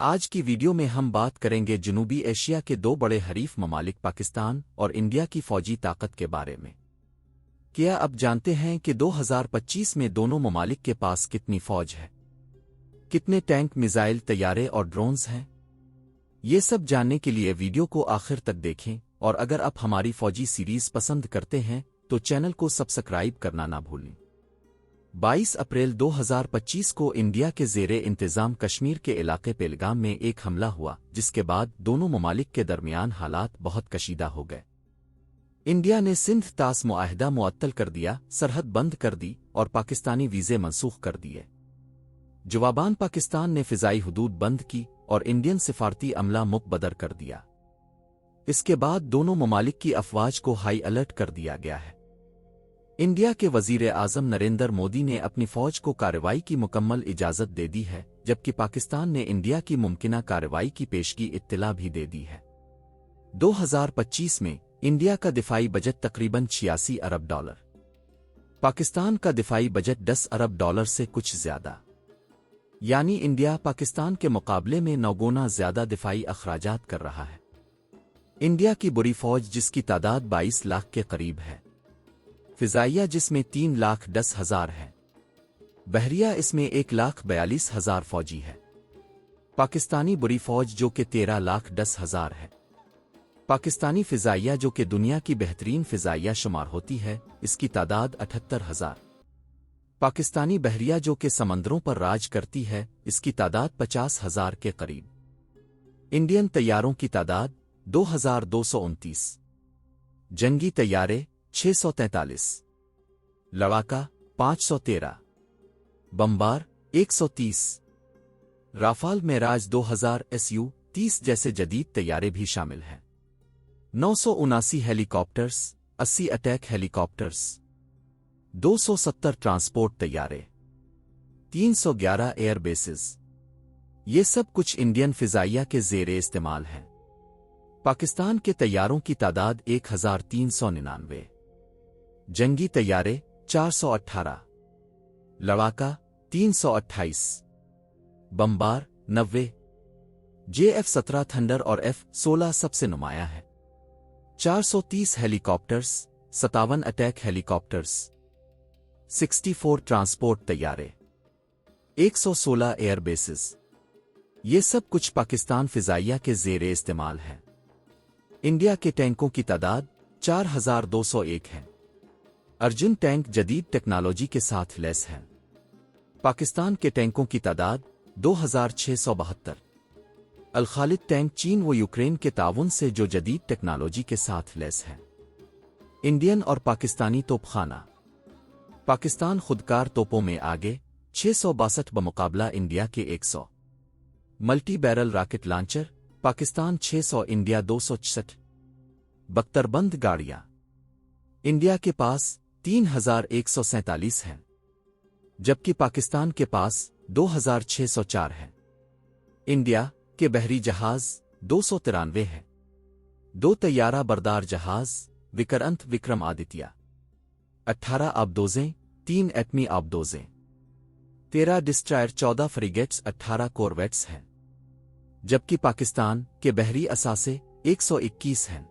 آج کی ویڈیو میں ہم بات کریں گے جنوبی ایشیا کے دو بڑے حریف ممالک پاکستان اور انڈیا کی فوجی طاقت کے بارے میں۔ کیا اب جانتے ہیں کہ 2025 میں دونوں ممالک کے پاس کتنی فوج ہے؟ کتنے ٹینک، میزائل، طیارے اور ڈرونز ہیں؟ یہ سب جاننے کے لیے ویڈیو کو آخر تک دیکھیں، اور اگر آپ ہماری فوجی سیریز پسند کرتے ہیں تو چینل کو سبسکرائب کرنا نہ بھولیں۔ 22 اپریل 2025 کو انڈیا کے زیر انتظام کشمیر کے علاقے پہلگام میں ایک حملہ ہوا، جس کے بعد دونوں ممالک کے درمیان حالات بہت کشیدہ ہو گئے۔ انڈیا نے سندھ طاس معاہدہ معطل کر دیا، سرحد بند کر دی اور پاکستانی ویزے منسوخ کر دیے۔ جواباً پاکستان نے فضائی حدود بند کی اور انڈین سفارتی عملہ مقبدر کر دیا۔ اس کے بعد دونوں ممالک کی افواج کو ہائی الرٹ کر دیا گیا ہے۔ انڈیا کے وزیر اعظم نریندر مودی نے اپنی فوج کو کارروائی کی مکمل اجازت دے دی ہے، جبکہ پاکستان نے انڈیا کی ممکنہ کارروائی کی پیشگی اطلاع بھی دے دی ہے۔ 2025 میں انڈیا کا دفاعی بجٹ تقریباً 86 ارب ڈالر، پاکستان کا دفاعی بجٹ 10 ارب ڈالر سے کچھ زیادہ، یعنی انڈیا پاکستان کے مقابلے میں 9 گنا زیادہ دفاعی اخراجات کر رہا ہے۔ انڈیا کی بڑی فوج، جس کی تعداد 22 لاکھ کے قریب ہے، فضائیہ جس میں 3,10,000 ہے، بحریہ اس میں 1,42,000 فوجی ہے، پاکستانی بڑی فوج جو کہ 13,10,000 ہے، پاکستانی فضائیہ جو کہ دنیا کی بہترین فضائیہ شمار ہوتی ہے، اس کی تعداد 78,000، پاکستانی بحریہ جو کہ سمندروں پر راج کرتی ہے، اس کی تعداد 50,000 کے قریب، انڈین طیاروں کی تعداد 2,229، جنگی طیارے 643، لڑاکا 513، بمبار 130، رافال معراج 2000 Su-30 جیسے جدید طیارے بھی شامل ہیں، 979 ہیلی کاپٹرز، 80 اٹیک ہیلی کاپٹرز، 270 ٹرانسپورٹ طیارے، 311 ایئر بیسز۔ یہ سب کچھ انڈین فضائیہ کے زیر استعمال ہیں۔ پاکستان کے طیاروں کی تعداد 1,399، جنگی طیارے 418، لڑاکا 328، بمبار 90، JF-17 تھنڈر اور F-16 سب سے نمایاں ہے، 430 ہیلی کاپٹرز، 57 اٹیک ہیلی کاپٹرز، 64 ٹرانسپورٹ طیارے، 116 ایئر بیسز۔ یہ سب کچھ پاکستان فضائیہ کے زیر استعمال ہے۔ انڈیا کے ٹینکوں کی تعداد 4,201 ہے۔ ارجن ٹینک جدید ٹیکنالوجی کے ساتھ لیس ہے۔ پاکستان کے ٹینکوں کی تعداد 2,672۔ الخالد ٹینک چین و یوکرین کے تعاون سے جو جدید ٹیکنالوجی کے ساتھ لیس ہے۔ انڈین اور پاکستانی توپ خانہ۔ پاکستان خودکار توپوں میں آگے، 662 بمقابلہ انڈیا کے 100۔ Multi barrel rocket launcher, Pakistan 600، India 266۔ بختربند گاڑیاں، انڈیا کے پاس 3,147 ہیں، جبکہ پاکستان کے پاس 2,604 ہیں۔ انڈیا کے بحری جہاز 293 ہیں، 2 طیارہ بردار جہاز، وکرانت، وکرم آدتیہ، 18 آبدوزیں، 3 ایٹمی آبدوزیں، 13 ڈسٹرائر، 14 فریگیٹس، 18 کورویٹس ہیں، جبکہ پاکستان کے بحری اثاثے 121 ہیں،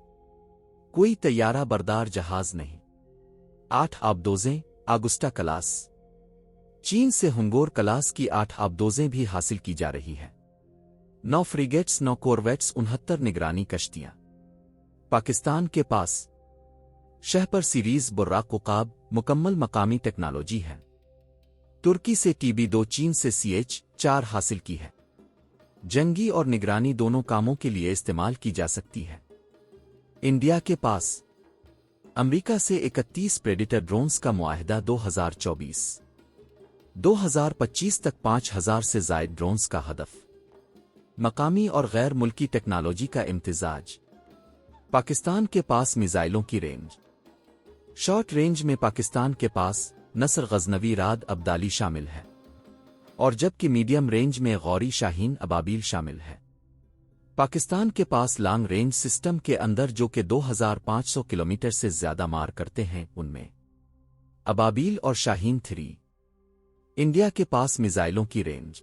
کوئی طیارہ بردار جہاز نہیں، 8 آبدوزیں، آگسٹا کلاس۔ چین سے ہنگور کلاس کی 8 آبدوزیں بھی حاصل کی جا رہی ہیں، 9 فریگیٹس، 9 کورویٹس، 69 نگرانی کشتیاں۔ پاکستان کے پاس شہپر سیریز براق عقاب مکمل مقامی ٹیکنالوجی ہے۔ ترکی سے TB2، چین سے CH-4 حاصل کی ہے۔ جنگی اور نگرانی دونوں کاموں کے لیے استعمال کی جا سکتی ہے۔ انڈیا کے پاس امریکہ سے 31 پریڈیٹر ڈرونز کا معاہدہ، 2025 تک 5,000 سے زائد ڈرونز کا ہدف۔ مقامی اور غیر ملکی ٹیکنالوجی کا امتزاج۔ پاکستان کے پاس میزائلوں کی رینج۔ شارٹ رینج میں پاکستان کے پاس نصر، غزنوی، راد، ابدالی شامل ہے، اور جبکہ میڈیم رینج میں غوری، شاہین، ابابیل شامل ہے۔ پاکستان کے پاس لانگ رینج سسٹم کے اندر، جو کہ 2,500 کلومیٹر سے زیادہ مار کرتے ہیں، ان میں ابابیل اور شاہین 3۔ انڈیا کے پاس میزائلوں کی رینج۔